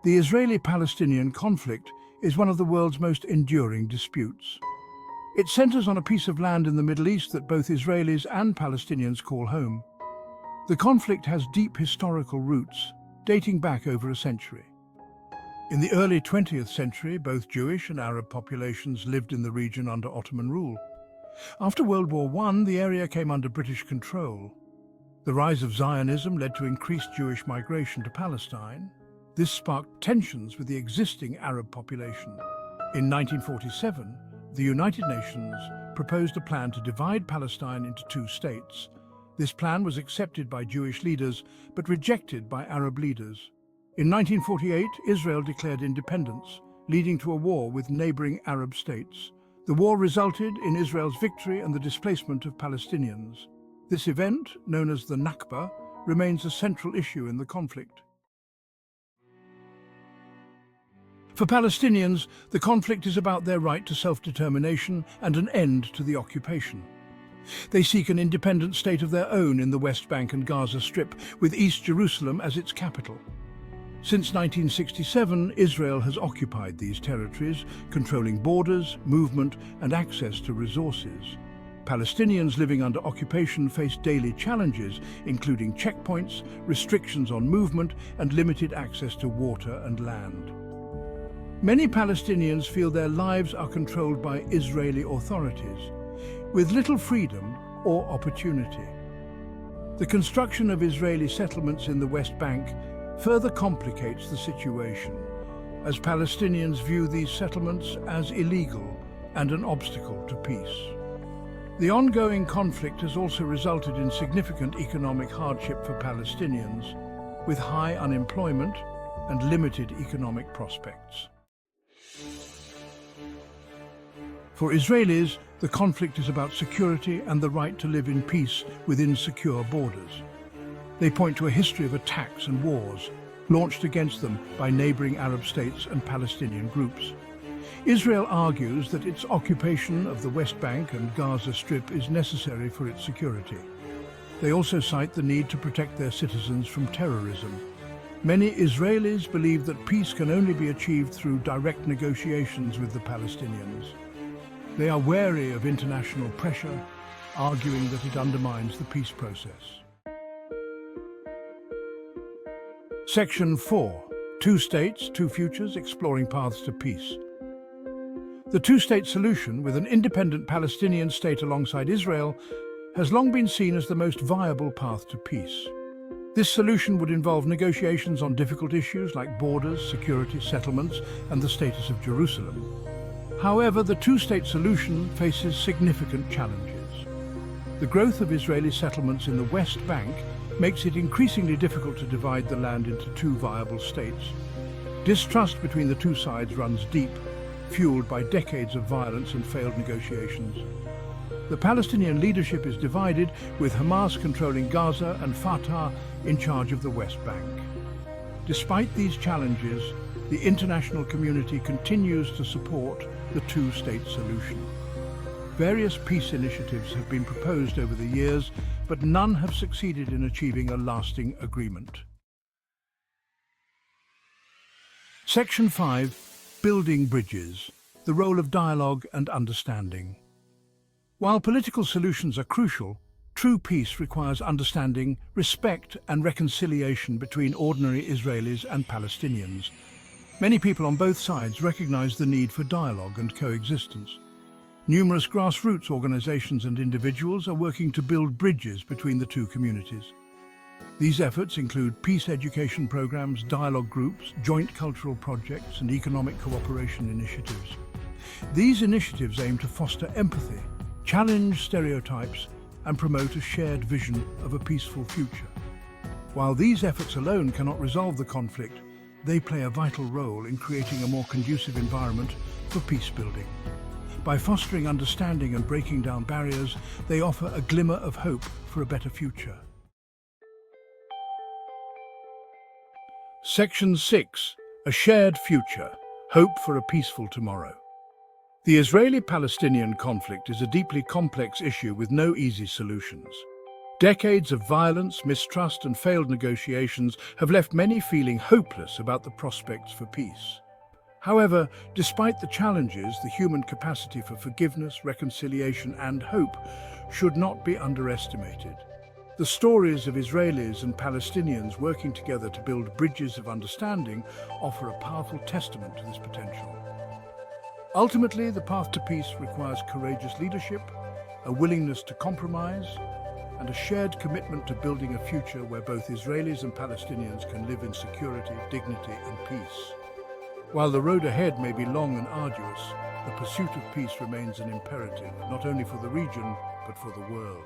The Israeli-Palestinian conflict is one of the world's most enduring disputes. It centers on a piece of land in the Middle East that both Israelis and Palestinians call home. The conflict has deep historical roots, dating back over a century. In the early 20th century, both Jewish and Arab populations lived in the region under Ottoman rule. After World War I, the area came under British control. The rise of Zionism led to increased Jewish migration to Palestine. This sparked tensions with the existing Arab population. In 1947, the United Nations proposed a plan to divide Palestine into two states. This plan was accepted by Jewish leaders, but rejected by Arab leaders. In 1948, Israel declared independence, leading to a war with neighboring Arab states. The war resulted in Israel's victory and the displacement of Palestinians. This event, known as the Nakba, remains a central issue in the conflict. For Palestinians, the conflict is about their right to self-determination and an end to the occupation. They seek an independent state of their own in the West Bank and Gaza Strip, with East Jerusalem as its capital. Since 1967, Israel has occupied these territories, controlling borders, movement, and access to resources. Palestinians living under occupation face daily challenges, including checkpoints, restrictions on movement, and limited access to water and land. Many Palestinians feel their lives are controlled by Israeli authorities, with little freedom or opportunity. The construction of Israeli settlements in the West Bank further complicates the situation, as Palestinians view these settlements as illegal and an obstacle to peace. The ongoing conflict has also resulted in significant economic hardship for Palestinians, with high unemployment and limited economic prospects. For Israelis, the conflict is about security and the right to live in peace within secure borders. They point to a history of attacks and wars launched against them by neighboring Arab states and Palestinian groups. Israel argues that its occupation of the West Bank and Gaza Strip is necessary for its security. They also cite the need to protect their citizens from terrorism. Many Israelis believe that peace can only be achieved through direct negotiations with the Palestinians. They are wary of international pressure, arguing that it undermines the peace process. Section 4. Two States, Two Futures, Exploring Paths to Peace. The two-state solution, with an independent Palestinian state alongside Israel, has long been seen as the most viable path to peace. This solution would involve negotiations on difficult issues like borders, security, settlements, and the status of Jerusalem. However, the two-state solution faces significant challenges. The growth of Israeli settlements in the West Bank makes it increasingly difficult to divide the land into two viable states. Distrust between the two sides runs deep, fueled by decades of violence and failed negotiations. The Palestinian leadership is divided, with Hamas controlling Gaza and Fatah in charge of the West Bank. Despite these challenges, the international community continues to support the two-state solution. Various peace initiatives have been proposed over the years, but none have succeeded in achieving a lasting agreement. Section 5. Building Bridges. The role of dialogue and understanding. While political solutions are crucial, true peace requires understanding, respect, and reconciliation between ordinary Israelis and Palestinians. Many people on both sides recognize the need for dialogue and coexistence. Numerous grassroots organizations and individuals are working to build bridges between the two communities. These efforts include peace education programs, dialogue groups, joint cultural projects, and economic cooperation initiatives. These initiatives aim to foster empathy, challenge stereotypes, and promote a shared vision of a peaceful future. While these efforts alone cannot resolve the conflict, they play a vital role in creating a more conducive environment for peace building. By fostering understanding and breaking down barriers, they offer a glimmer of hope for a better future. Section 6. A Shared Future. Hope for a Peaceful Tomorrow. The Israeli-Palestinian conflict is a deeply complex issue with no easy solutions. Decades of violence, mistrust, and failed negotiations have left many feeling hopeless about the prospects for peace. However, despite the challenges, the human capacity for forgiveness, reconciliation, and hope should not be underestimated. The stories of Israelis and Palestinians working together to build bridges of understanding offer a powerful testament to this potential. Ultimately, the path to peace requires courageous leadership, a willingness to compromise, and a shared commitment to building a future where both Israelis and Palestinians can live in security, dignity, and peace. While the road ahead may be long and arduous, the pursuit of peace remains an imperative, not only for the region, but for the world.